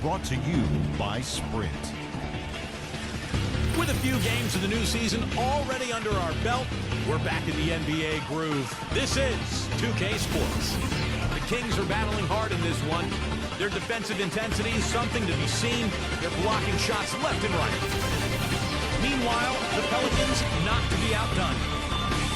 brought to you by Sprint. With a few games of the new season already under our belt, we're back in the NBA groove. This is 2K Sports. The Kings are battling hard in this one. Their defensive intensity is something to be seen. They're blocking shots left and right. Meanwhile, the Pelicans not to be outdone.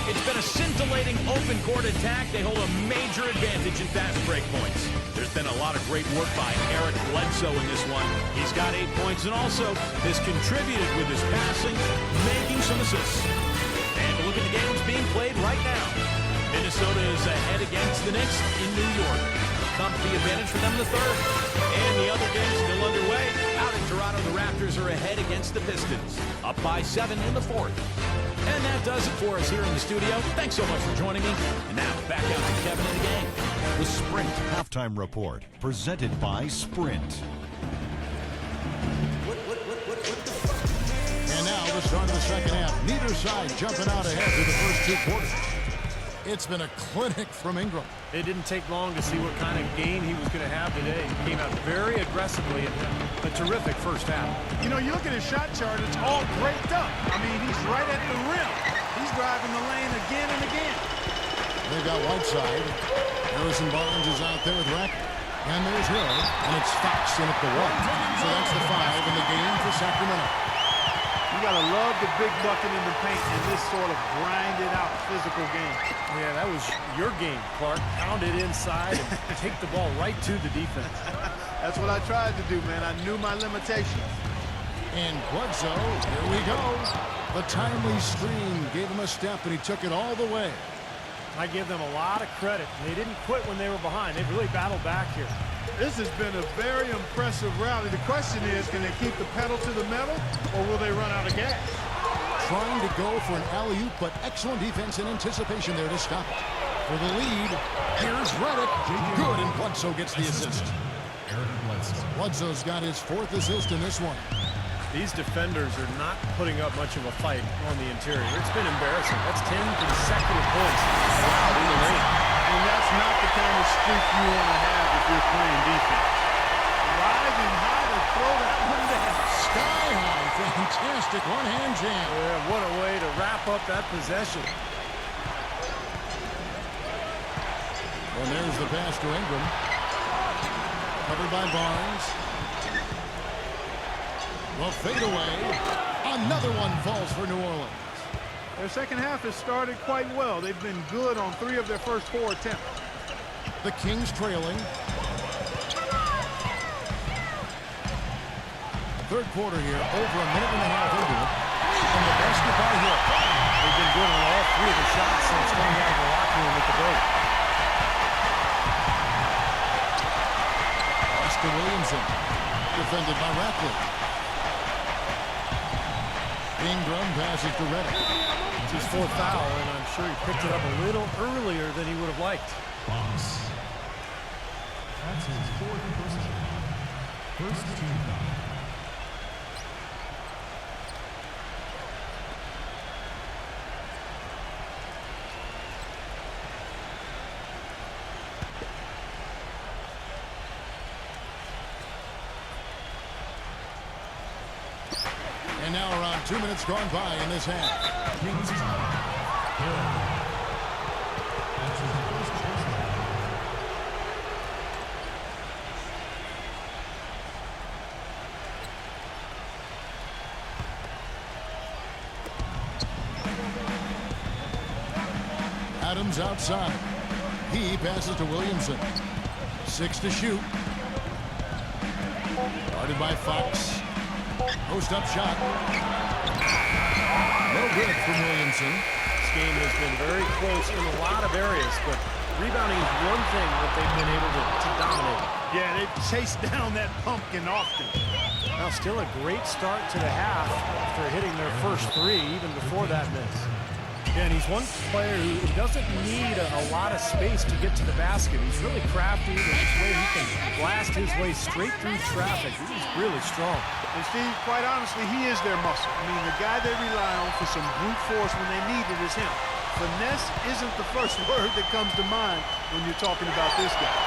It's been a scintillating open court attack. They hold a major advantage in fast break points. There's been a lot of great work by Eric Bledsoe in this one. He's got 8 points and also has contributed with his passing, making some assists. And look at the games being played right now. Minnesota is ahead against the Knicks in New York. Comfy advantage for them in the third. And the other game still underway. Out in Toronto, the Raptors are ahead against the Pistons. Up by 7 in the fourth. And that does it for us here in the studio. Thanks so much for joining me. And now, back out to Kevin in the game. The Sprint Halftime Report, presented by Sprint. And now, the start of the second half. Neither side jumping out ahead through the first 2 quarters. It's been a clinic from Ingram. It didn't take long to see what kind of game he was going to have today. He came out very aggressively and a terrific first half. You know, you look at his shot chart, it's all draped up. I mean, he's right at the rim. He's driving the lane again and again. They've got Whiteside. Harrison Barnes is out there with Rack. And there's Hill. And it's Fox in at the 1. So that's the 5 in the game for Sacramento. You got to love the big bucket in the paint in this sort of grinded out physical game. Yeah, that was your game, Clark. Pound it inside and take the ball right to the defense. That's what I tried to do, man. I knew my limitations. And Bledsoe, here we go. The timely screen gave him a step, and he took it all the way. I give them a lot of credit. They didn't quit when they were behind. They really battled back here. This has been a very impressive rally. The question is, can they keep the pedal to the metal, or will they run out of gas? Trying to go for an alley-oop, but excellent defense and anticipation there to stop it. For the lead, here's Reddick. Good, and Bledsoe gets the assist. Bledsoe's got his 4th assist in this one. These defenders are not putting up much of a fight on the interior. It's been embarrassing. That's 10 consecutive points allowed in the lane. And that's not the kind of streak you want to have if you're playing defense. Rising high to throw that one down. Sky high, fantastic one-hand jam. Yeah, what a way to wrap up that possession. And there's the pass to Ingram. Covered by Barnes. Well, fade away. Another one falls for New Orleans. Their second half has started quite well. They've been good on 3 of their first 4 attempts. The Kings trailing. Third quarter here, over a minute and a half into it. And the basket by Hill. They've been good on all 3 of the shots since coming out of the locker room with the break. Pass to Williamson. Defended by Ratcliffe. Ingram passes to Reddick. It's his 4th foul, and I'm sure he picked it up a little earlier than he would have liked. That's his 4th personal. First team foul. And now around 2 minutes gone by in this half. Kings time. Hill. That's his first personal. Adams outside. He passes to Williamson. 6 to shoot. Guarded by Fox. Post-up shot. No good from Williamson. This game has been very close in a lot of areas, but rebounding is one thing that they've been able to dominate. Yeah, they've chased down that pumpkin often. Now, still a great start to the half after hitting their first 3, even before that miss. Yeah, and he's one player who doesn't need a lot of space to get to the basket. He's really crafty with his way he can blast his way straight through traffic. He's really strong. And Steve, quite honestly, he is their muscle. I mean, the guy they rely on for some brute force when they need it is him. Finesse isn't the first word that comes to mind when you're talking about this guy.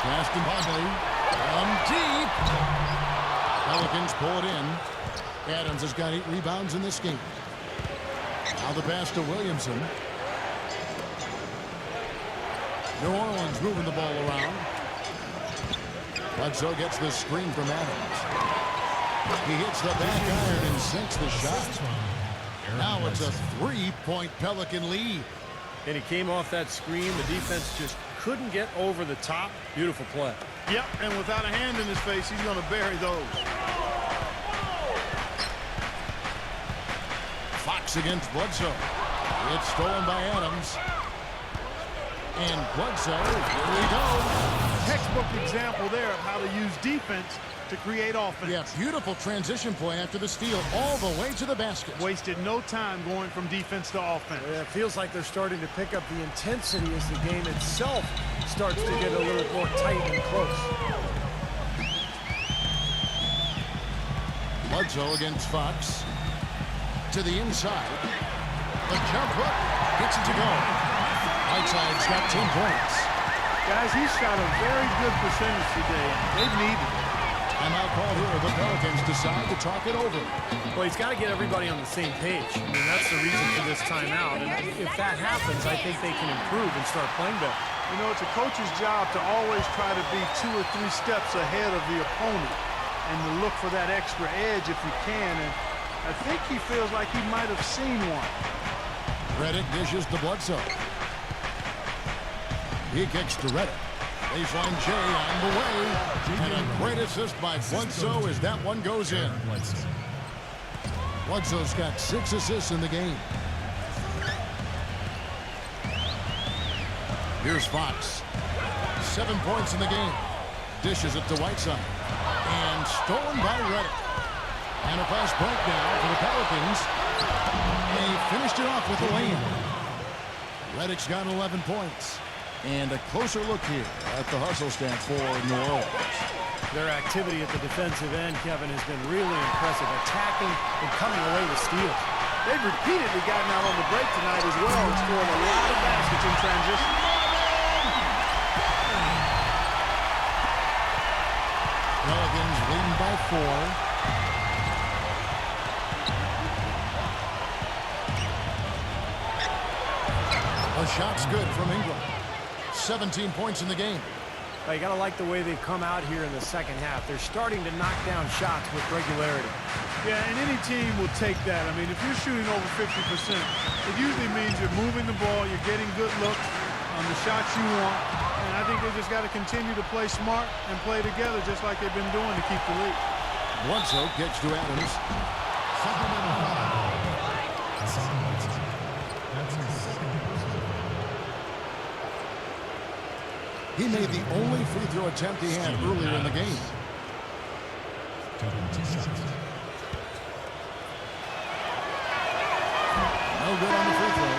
Pass to Mobley. From deep. Pelicans pull it in. Adams has got 8 rebounds in this game. Now the pass to Williamson. New Orleans moving the ball around. Bledsoe gets the screen from Adams. He hits the back iron and sinks the shot. Now it's a 3-point Pelican lead. And he came off that screen. The defense just couldn't get over the top. Beautiful play. Yep, and without a hand in his face, he's going to bury those. Fox against Bledsoe. It's stolen by Adams. And Bledsoe, here we go. Textbook example there of how to use defense to create offense. Yeah, beautiful transition play after the steal all the way to the basket. Wasted no time going from defense to offense. Yeah, it feels like they're starting to pick up the intensity as the game itself starts to get a little more tight and close. Bledsoe against Fox. To the inside. The jump hook gets it to go. Whiteside's got 10 points. Guys, he shot a very good percentage today. They've needed it. Timeout called here. The Pelicans decide to talk it over. Well, he's got to get everybody on the same page. I mean, that's the reason for this timeout. And if that happens, I think they can improve and start playing better. You know, it's a coach's job to always try to be 2 or 3 steps ahead of the opponent and to look for that extra edge if you can. And I think he feels like he might have seen one. Redick dishes to Bledsoe. He kicks to Redick. Baseline J on the way. And a great assist by Bledsoe as that one goes in. Bledsoe's got 6 assists in the game. Here's Fox. 7 points in the game. Dishes it to Whiteside. And stolen by Redick. And a fast break now for the Pelicans. And he finished it off with a lane. Redick's got 11 points. And a closer look here at the hustle stand for New Orleans. Their activity at the defensive end, Kevin, has been really impressive. Attacking and coming away with steals. They've repeatedly gotten out on the break tonight as well and scored a lot of baskets in transition. Pelicans leading by 4. A shot's good from Ingram. 17 points in the game. You got to like the way they've come out here in the second half. They're starting to knock down shots with regularity. Yeah, and any team will take that. I mean, if you're shooting over 50%, it usually means you're moving the ball, you're getting good looks on the shots you want. And I think they just got to continue to play smart and play together just like they've been doing to keep the lead. Bledsoe gets to Adams. He made the only free throw attempt he had earlier in the game. No good on the free throw.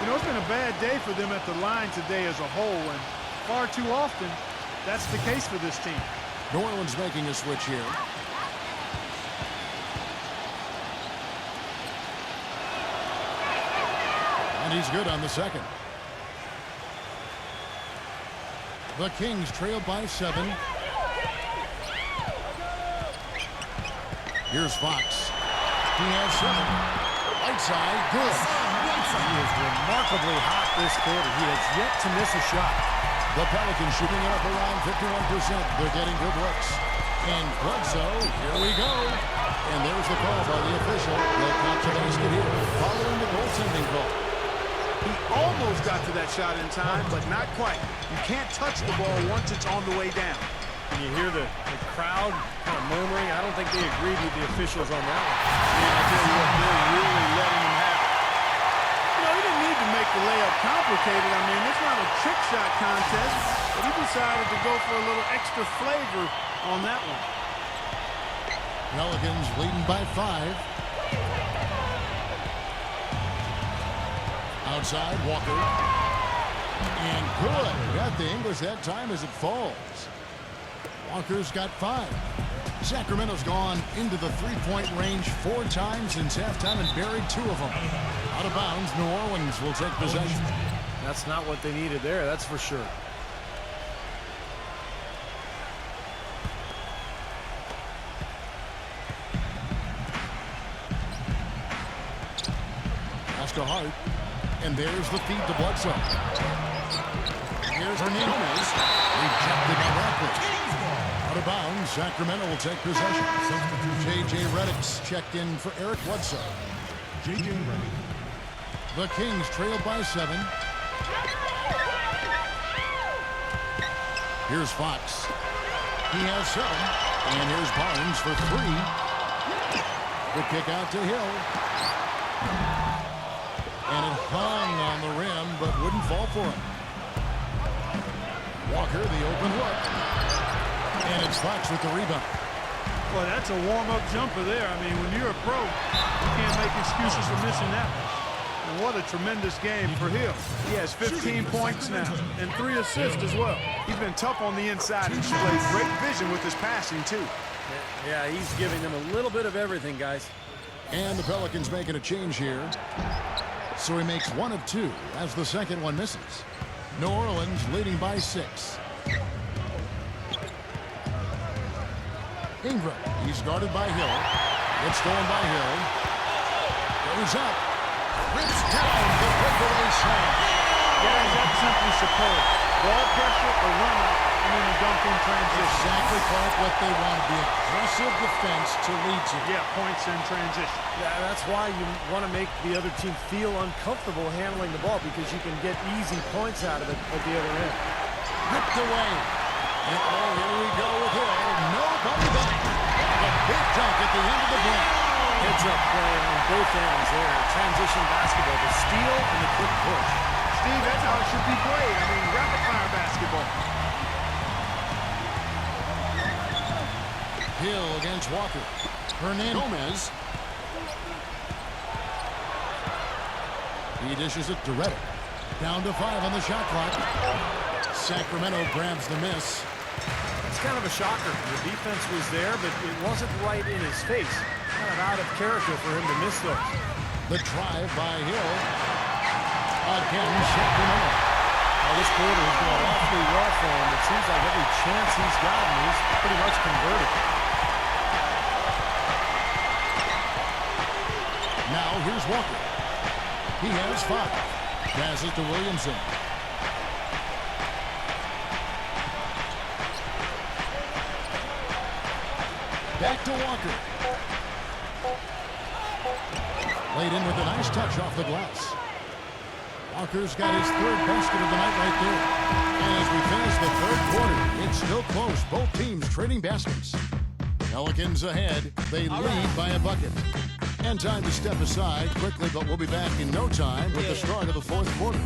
You know, it's been a bad day for them at the line today as a whole, and far too often, that's the case for this team. New Orleans making a switch here. And he's good on the second. The Kings trail by 7. Here's Fox. He has 7. Whiteside, good. He is remarkably hot this quarter. He has yet to miss a shot. The Pelicans shooting it up around 51%. They're getting good looks. And Bledsoe, here we go. And there's the call by the official. They'll count the basket here, following the goaltending call. He almost got to that shot in time, but not quite. You can't touch the ball once it's on the way down. And you hear the crowd kind of murmuring. I don't think they agreed with the officials on that one. Yeah, I tell you what, they're really letting him have it. You know, he didn't need to make the layup complicated. I mean, it's not a trick shot contest, but he decided to go for a little extra flavor on that one. Pelicans leading by 5. Outside, Walker. And good. Got the English that time as it falls. Walker's got 5. Sacramento's gone into the three-point range 4 times since halftime and buried 2 of them. Out of bounds, New Orleans will take possession. That's not what they needed there, that's for sure. to Hart. And there's the feed to Bledsoe. Here's Hernandez. Rejected by Radcliffe. Out of bounds. Sacramento will take possession. J.J. Redick's checked in for Eric Bledsoe. J.J. Redick. The Kings trail by 7. Here's Fox. He has 7. And here's Barnes for 3. The kick out to Hill. And it hung on the rim, but wouldn't fall for him. Walker, the open look. And it's Fox with the rebound. Well, that's a warm-up jumper there. I mean, when you're a pro, you can't make excuses for missing that one. And what a tremendous game for Hill. He has 15 points now and 3 assists as well. He's been tough on the inside. He's displayed great vision with his passing, too. Yeah, he's giving them a little bit of everything, guys. And the Pelicans making a change here. So he makes 1 of 2 as the second one misses. New Orleans leading by 6. Ingram, he's guarded by Hill. It's stolen by Hill. Goes up. Rips down the breakaway slam. Guys, that's simply superb. Ball pressure or run out, and then a dunk in transition. Exactly, Clark, what they want. The aggressive defense to lead to. Yeah, points in transition. Yeah, that's why you want to make the other team feel uncomfortable handling the ball, because you can get easy points out of it at the other end. Ripped away. And here we go with Hill. Nobody back. A big dunk at the end of the break. Heads-up play on both ends there. Transition basketball, the steal and the quick push. Steve, that's how it should be played. I mean, rapid-fire basketball. Hill against Walker. Hernandez. Gomez. He dishes it to Redick. Down to 5 on the shot clock. Sacramento grabs the miss. It's kind of a shocker. The defense was there, but it wasn't right in his face. Kind of out of character for him to miss those. The drive by Hill. Again, Sacramento. Well, this quarter is going awfully well for him. It seems like every chance he's gotten, he's pretty much converted. Now here's Walker. He has 5. Passes to Williamson. Back to Walker. Laid in with a nice touch off the glass. Walker's got his 3rd basket of the night right there. And as we finish the 3rd quarter, it's still close. Both teams trading baskets. Pelicans ahead. They lead by a bucket. And time to step aside quickly, but we'll be back in no time with the start of the 4th quarter.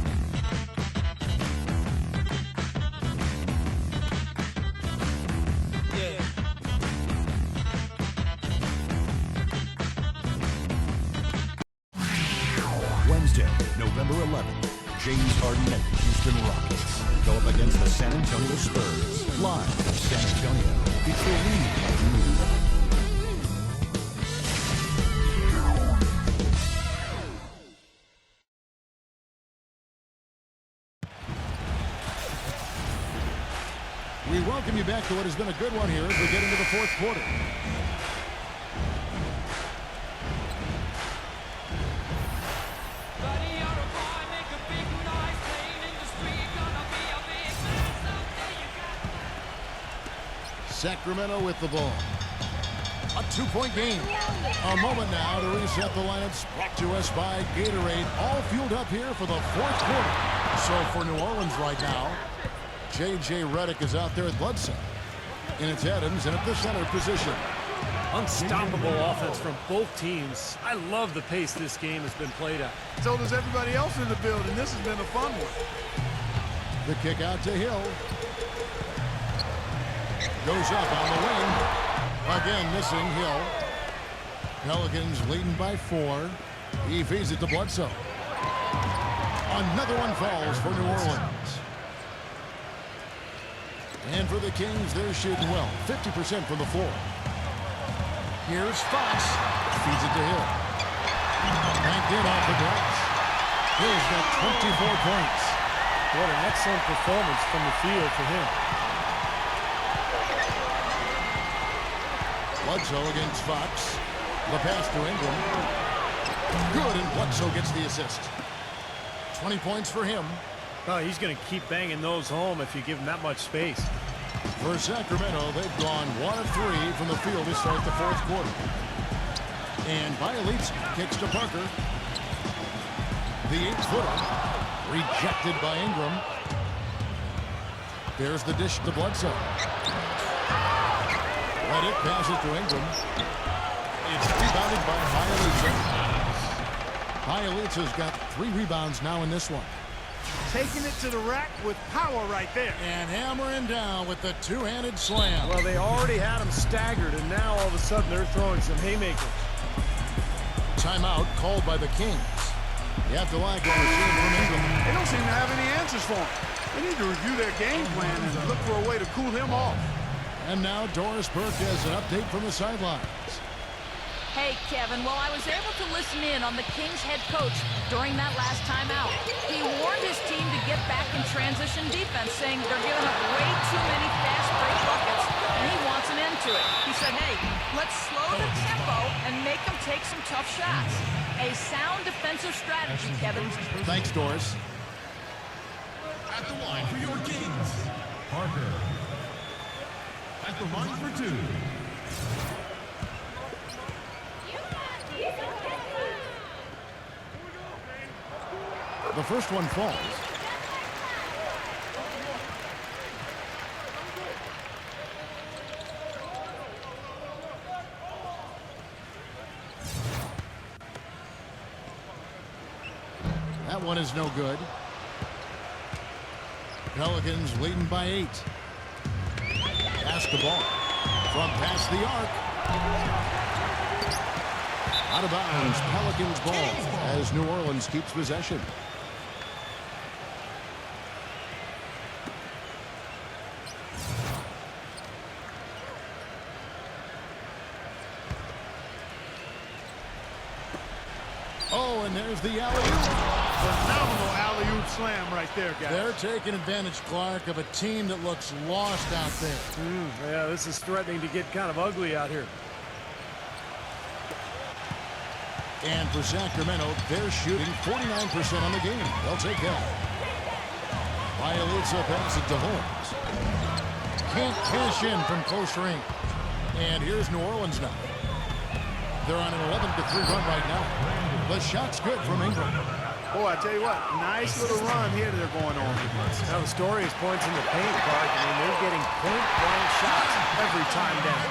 Wednesday, November 11th, James Harden and the Houston Rockets go up against the San Antonio Spurs. Live from San Antonio, it's the lead. We welcome you back to what has been a good one here as we get into the 4th quarter. Sacramento with the ball. A 2-point game. A moment now to reset the lineups. Brought to us by Gatorade. All fueled up here for the 4th quarter. So for New Orleans right now, J.J. Redick is out there with Bledsoe. And it's Adams in at the center position. Unstoppable offense from both teams. I love the pace this game has been played at. So does everybody else in the building. This has been a fun one. The kick out to Hill. Goes up on the wing. Again missing Hill. Pelicans leading by 4. He feeds it to Bledsoe. Another one falls for New Orleans. And for the Kings, they're shooting well. 50% from the floor. Here's Fox. Feeds it to Hill. Banked in off the glass. Hill's got 24 points. What an excellent performance from the field for him. Bledsoe against Fox. The pass to Ingram. Good, and Bledsoe gets the assist. 20 points for him. Oh, he's going to keep banging those home if you give him that much space. For Sacramento, they've gone 1 of 3 from the field to start the fourth quarter. And Bielitz kicks to Parker. The 8-footer rejected by Ingram. There's the dish to Bledsoe. Let it pass it to Ingram. It's rebounded by Bielitz. Bielitz has got 3 rebounds now in this one. Taking it to the rack with power right there. And hammering down with the two-handed slam. Well, they already had him staggered, and now all of a sudden they're throwing some haymakers. Timeout called by the Kings. You have to like what we're seeing from Ingram. They don't seem to have any answers for him. They need to review their game plan and look for a way to cool him off. And now Doris Burke has an update from the sidelines. Hey, Kevin, well, I was able to listen in on the Kings head coach during that last timeout. He warned his team to get back in transition defense, saying they're giving up way too many fast break buckets, and he wants an end to it. He said, hey, let's slow the tempo and make them take some tough shots. A sound defensive strategy, Kevin. Thanks, Doris. At the line for your Kings, Parker. At the line for 2. The first one falls. That one is no good. Pelicans leading by 8. Pass the ball from past the arc. Out of bounds, Pelicans ball as New Orleans keeps possession. Oh, and there's the alley-oop. Phenomenal alley-oop slam right there, guys. They're taking advantage, Clark, of a team that looks lost out there. Yeah, this is threatening to get kind of ugly out here. And for Sacramento, they're shooting 49% on the game. They'll take that. Bielitz passes it to Holmes. Can't cash in from close range. And here's New Orleans now. They're on an 11-3 run right now. The shot's good from Ingram. Boy, I tell you what, nice little run here that they're going on. Now the story is points in the paint, Clark. I mean, they're getting point-blank shots every time down.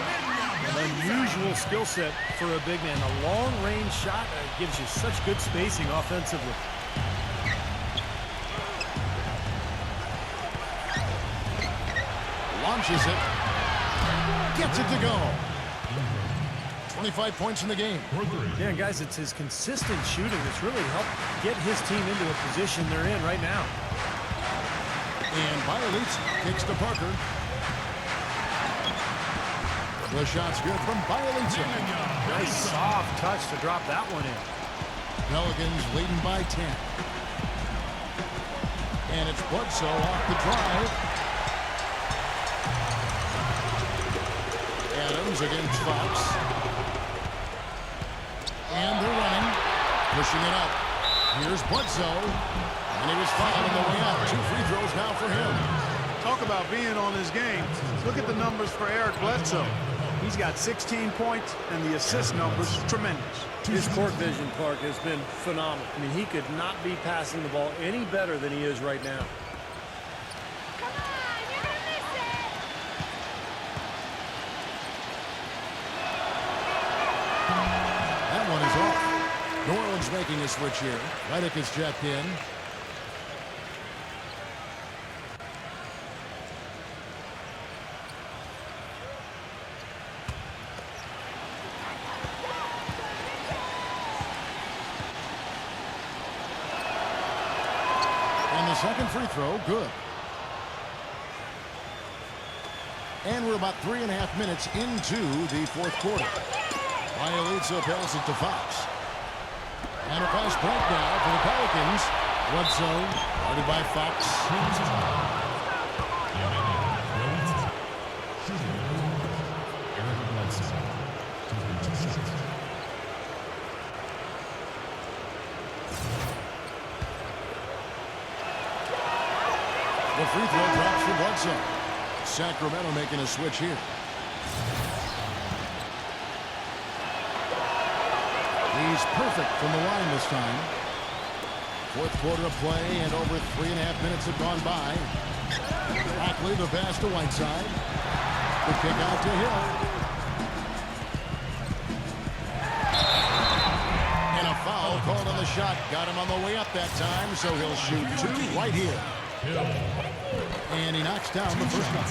An unusual skill set for a big man. A long-range shot gives you such good spacing offensively. Launches it. Gets it to go. 25 points in the game. Yeah, guys, it's his consistent shooting that's really helped get his team into a position they're in right now. And Bielitz kicks to Parker. The shot's good from Bielitz. Nice soft touch to drop that one in. Pelicans leading by 10. And it's Bledsoe off the drive. Adams against Fox. And they're running, pushing it up. Here's Bledsoe, and he was fouled on the way out. 2 free throws now for him. Talk about being on his game. Look at the numbers for Eric Bledsoe. He's got 16 points, and the assist numbers tremendous. His court vision, Clark, has been phenomenal. I mean, he could not be passing the ball any better than he is right now. One is off. New Orleans making a switch here. Redick is checked in. And the second free throw, good. And we're about 3.5 minutes into the fourth quarter. Bielitz passes it to Fox. And a fast break now for the Pelicans. Bledsoe, guarded by Fox. the free throw drops for Bledsoe. Sacramento making a switch here. He's perfect from the line this time. Fourth quarter of play, and over 3.5 minutes have gone by. Hackley, the pass to Whiteside. The kick out to Hill. And a foul called on the shot. Got him on the way up that time, so he'll shoot two right here. And he knocks down the first one.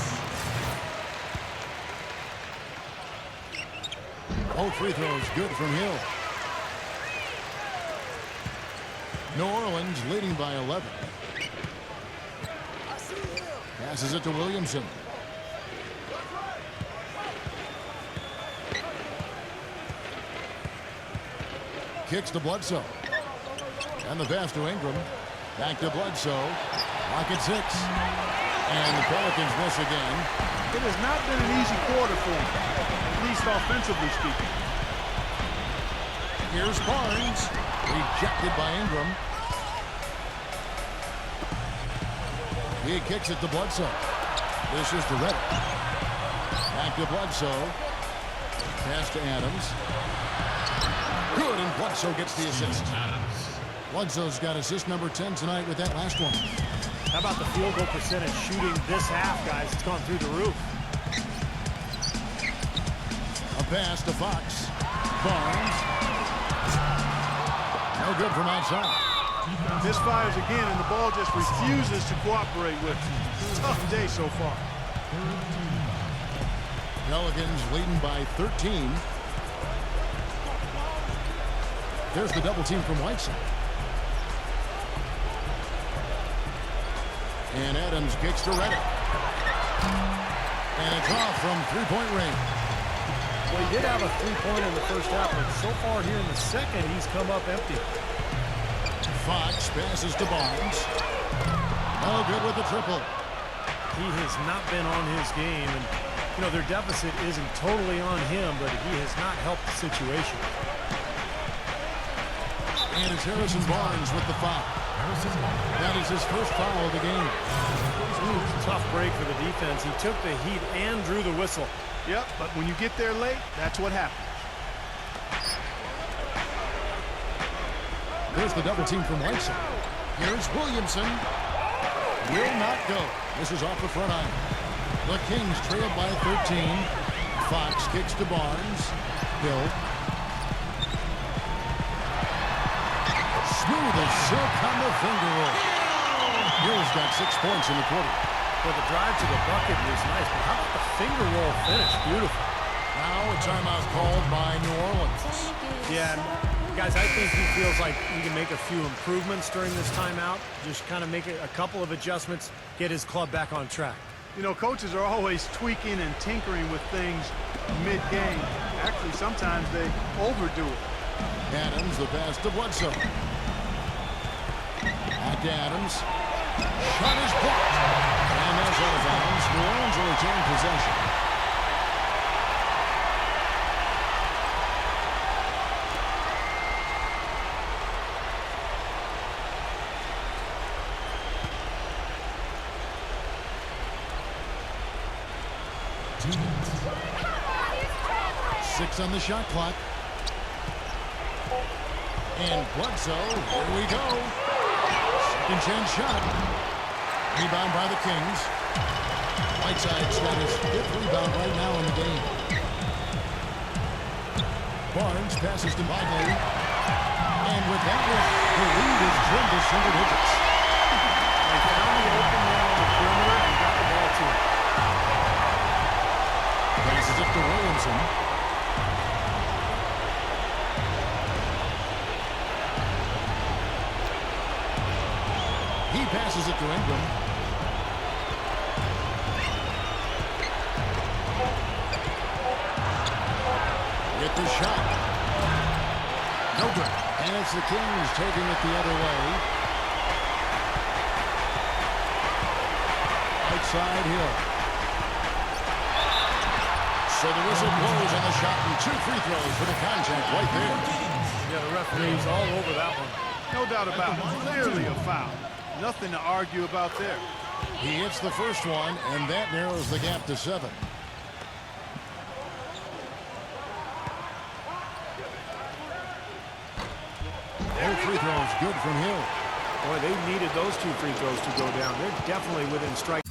Both free throws good from Hill. New Orleans leading by 11. Passes it to Williamson. Kicks to Bledsoe. And the pass to Ingram. Back to Bledsoe. Pocket 6. And the Pelicans miss again. It has not been an easy quarter for him, at least offensively speaking. Here's Barnes. Rejected by Ingram. He kicks it to Bledsoe. This is to Reddick. Back to Bledsoe. Pass to Adams. Good, and Bledsoe gets the assist. Bledsoe's got assist number 10 tonight with that last one. How about the field goal percentage shooting this half, guys? It's gone through the roof. A pass to Fox. Barnes. No good from outside. Misfires again, and the ball just refuses to cooperate with him. Tough day so far. Pelicans leading by 13. There's the double team from Whiteside. And Adams kicks to Reddick. And it's off from three-point range. Well, he did have a three-pointer in the first half, but so far here in the second, he's come up empty. Fox passes to Barnes. No good with the triple. He has not been on his game, and, you know, their deficit isn't totally on him, but he has not helped the situation. And it's Harrison Barnes with the foul. That is his first foul of the game. Ooh, tough break for the defense. He took the heat and drew the whistle. Yep, but when you get there late, that's what happens. There's the double team from Whiteside. Here's Williamson. Will not go. This is off the front iron. The Kings trail by 13. Fox kicks to Barnes. Hill. Smooth as silk on the finger roll. Hill's got 6 points in the quarter. Well, the drive to the bucket was nice, but how about the finger roll finish? Beautiful. Now a timeout called by New Orleans. Yeah, guys, I think he feels like he can make a few improvements during this timeout. Just kind of make a couple of adjustments, get his club back on track. You know, coaches are always tweaking and tinkering with things mid-game. Actually, sometimes they overdo it. Adams, the pass to Bledsoe. Back to Adams. Shot is blocked. And that's out of bounds. New Orleans will retain possession. Six on the shot clock. And Bledsoe, here we go. Second chance shot. Rebound by the Kings. Whiteside's got his 5th rebound right now in the game. Barnes passes to Bagley. And with that one, the lead is trimmed to single digits. They found the open man on the perimeter and got the ball to him. Passes it to Williamson. He passes it to Ingram. Get the shot. No good. And it's the Kings taking it the other way. Outside Hill. So the whistle blows on the shot and 2 free throws for the contact right there. Yeah, the referee's all over that one. No doubt about it. Clearly a foul. Nothing to argue about there. He hits the first one, and that narrows the gap to 7. Their free throw is good from Hill. Boy, they needed those 2 free throws to go down. They're definitely within strike.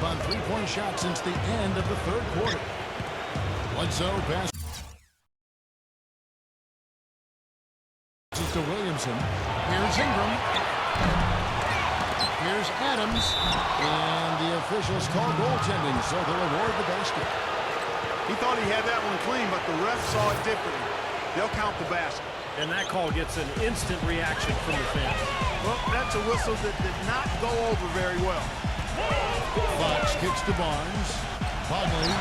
On 3-point shot since the end of the 3rd quarter. Bledsoe passes to Williamson. Here's Ingram. Here's Adams. And the officials call goaltending, so they'll award the basket. He thought he had that one clean, but the ref saw it differently. They'll count the basket. And that call gets an instant reaction from the fans. Well, that's a whistle that did not go over very well. Fox kicks to Barnes. Conley.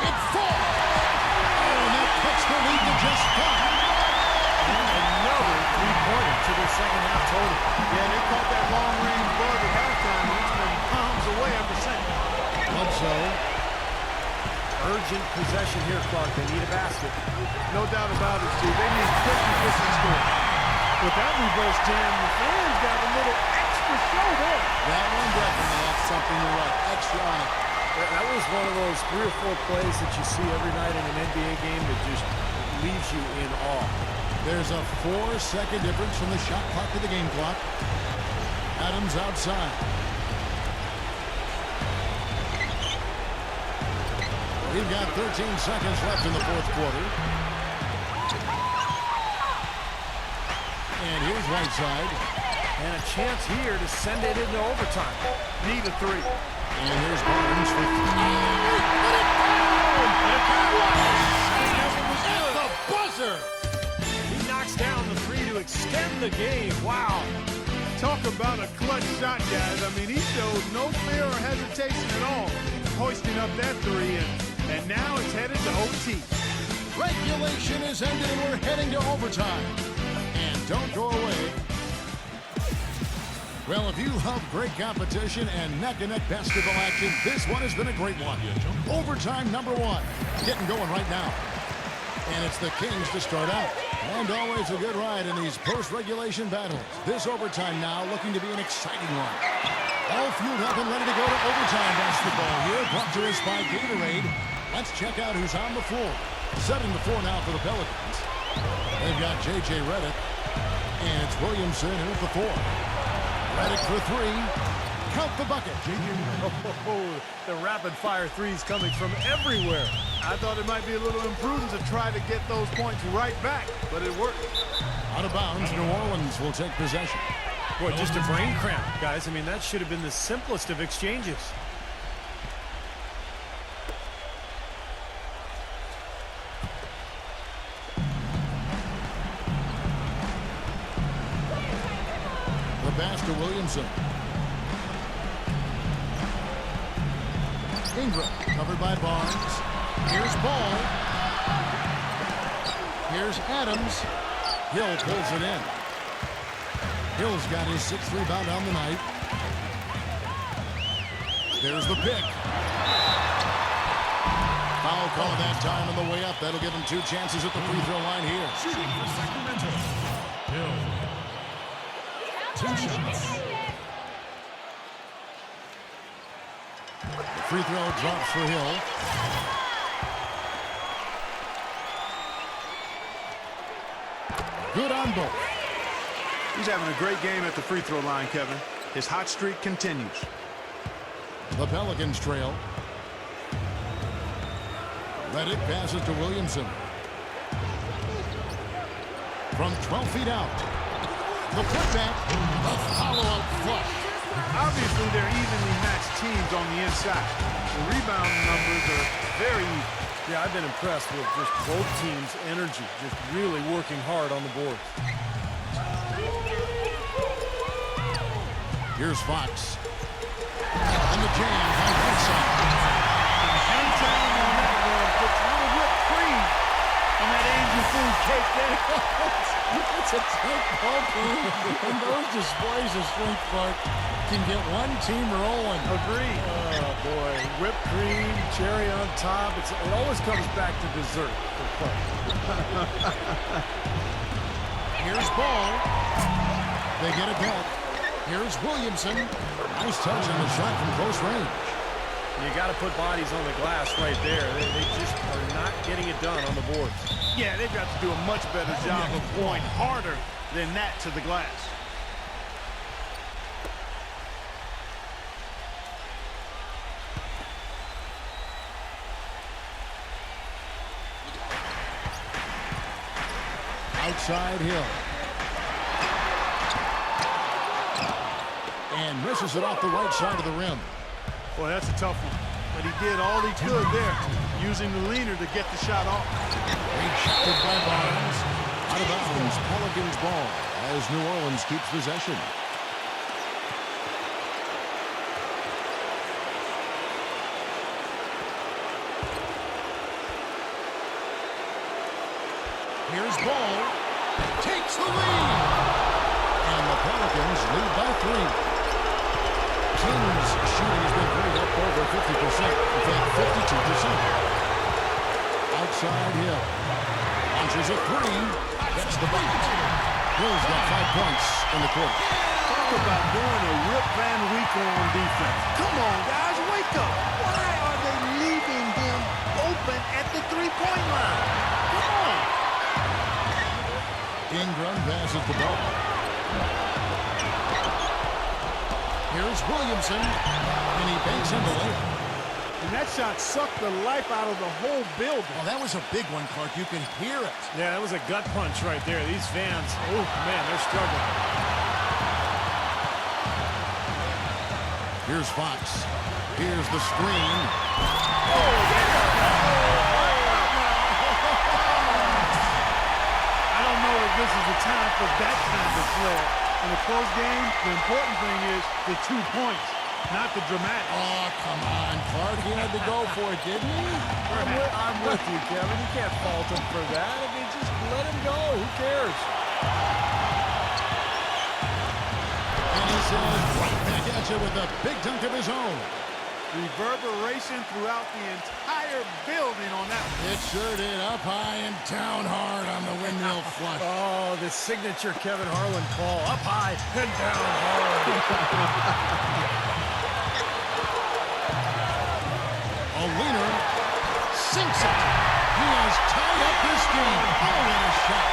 It falls! Oh, and that cuts the lead to just 5. And another 3-pointer to the second half total. Yeah, they caught that long-range bug at halftime, and it's been palms away ever since. Bledsoe. Urgent possession here, Clark. They need a basket. No doubt about it, Steve. They need quick and efficient score. With that reverse jam, the fans got a little extra show there. That one definitely had something to write extra on it. That was one of those 3 or 4 plays that you see every night in an NBA game that just leaves you in awe. There's a 4-second difference from the shot clock to the game clock. Adams outside. We've got 13 seconds left in the 4th quarter. And here's Whiteside. And a chance here to send it into overtime. Need a 3. And here's Barnes for 3. At the buzzer! He knocks down the 3 to extend the game. Wow. Talk about a clutch shot, guys. I mean, he showed no fear or hesitation at all, hoisting up that 3, and now it's headed to OT. Regulation is ended, and we're heading to overtime. And don't go away. Well, if you love great competition and neck-to-neck basketball action, this one has been a great one. Overtime number 1. Getting going right now. And it's the Kings to start out. And always a good ride in these post-regulation battles. This overtime now looking to be an exciting one. All fueled up and ready to go to overtime basketball here, brought to us by Gatorade. Let's check out who's on the floor. 7-4 now for the Pelicans. They've got J.J. Redick. And it's Williamson in at the 4. Redick for 3. Count the bucket. Oh, the rapid-fire threes coming from everywhere. I thought it might be a little imprudent to try to get those points right back, but it worked. Out of bounds, New Orleans will take possession. Boy, just a brain cramp, guys. I mean, that should have been the simplest of exchanges. The pass to Williamson. Ingram, covered by Barnes. Here's Ball. Here's Adams. Hill pulls it in. Hill's got his 6th rebound on the night. There's the pick. Foul call that time on the way up. That'll give him 2 chances at the free throw line here. Shooting for Sacramento. Hill. 2 shots. The free throw drops for Hill. Good on both. He's having a great game at the free throw line, Kevin. His hot streak continues. The Pelicans trail. Redick passes to Williamson. From 12 feet out. The putback. The follow-up flush. Obviously, they're evenly matched teams on the inside. The rebound numbers are very even. Yeah, I've been impressed with just both teams' energy, just really working hard on the board. Here's Fox. And the jam by Whiteside. Hang time on that one. Puts a little whipped cream on that angel food cake there. It's a tight ball game, and those displays of strength, Clark, can get one team rolling. Agreed. Oh, boy. Whipped cream, cherry on top. It always comes back to dessert for Clark. Here's Ball. They get it back. Here's Williamson. Nice touch on the shot from close range. You got to put bodies on the glass right there. They just are not getting it done on the boards. Yeah, they've got to do a much better job of going harder than that to the glass. Outside Hill. And misses it off the right side of the rim. Boy, that's a tough one. But he did all he could there, using the leaner to get the shot off. Rejected by Barnes. Out of bounds, Pelicans ball as New Orleans keeps possession. Here's Ball. Takes the lead. And the Pelicans lead by 3. Kings shooting has been great, up over 50%. In fact, 52%. Outside Hill. Launches a 3. Gets the bucket. Hill's got 5 points in the quarter. Talk about doing a Rip Van Winkle on defense. Come on, guys, wake up. Why are they leaving him open at the three-point line? Come on. Ingram passes the ball. Here's Williamson, and he banks in the layup. And that shot sucked the life out of the whole building. Oh, that was a big one, Clark. You can hear it. Yeah, that was a gut punch right there. These fans, oh, man, they're struggling. Here's Fox. Here's the screen. I don't know if this is the time for that kind of flair. In a close game, the important thing is the 2 points, not the dramatic. Oh, come on, Clark. He had to go for it, didn't he? I'm with you, Kevin. You can't fault him for that. I mean, just let him go. Who cares? And he says right back at you with a big dunk of his own. Reverberation throughout the entire building on that one. It sure did. Up high and down hard on the windmill flush. Oh, the signature Kevin Harlan call. Up high and down hard. A leaner sinks it. He has tied up this game. Oh, what a shot.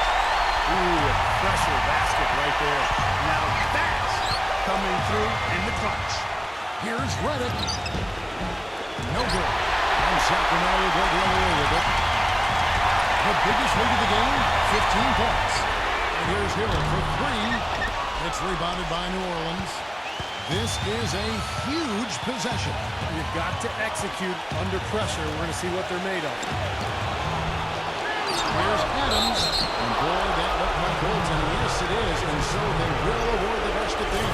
Ooh, a pressure basket right there. Now that's coming through in the clutch. Here's Reddick. No good. And Sacramento will go the other way with it. The biggest lead of the game, 15 points. And here's Hill for 3. It's rebounded by New Orleans. This is a huge possession. You've got to execute under pressure. We're going to see what they're made of. Here's Adams. And boy, that looked like goaltending. Yes, it is. And so they will award the best of them.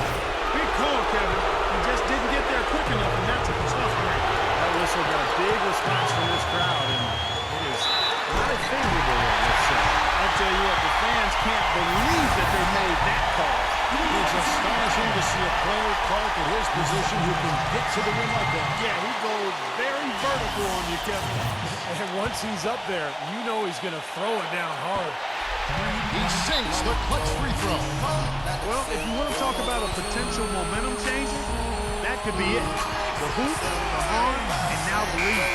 Big call, Kevin. He just didn't get there quick enough, and that's a tough one. That whistle got a big response from this crowd, and it is not a favorable one, let's say. I'll tell you what, the fans can't believe that they made that call. It's astonishing to see a player, Clark, at his position who can get to the rim like that. Yeah, he goes very vertical on you, Kevin. And once he's up there, you know he's going to throw it down hard. He sinks the clutch free throw. Well, if you want to talk about a potential momentum changer, that could be it. The hoop, the arm, and now the lead.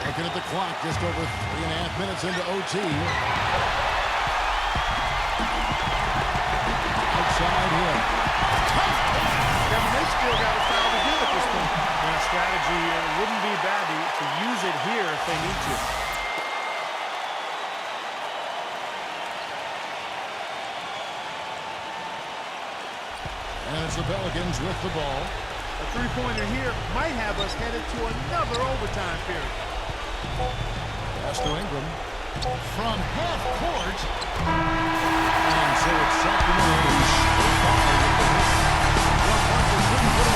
Looking at the clock, just over 3.5 minutes into OT. Outside Hill. Kevin, they still got a foul to give at this point. And strategy, it wouldn't be bad to use it here if they need to. And it's the Pelicans with the ball. A three-pointer here might have us headed to another overtime period. Pass to Ingram. From half court. And so it's Sacramento. Well, Clark, putting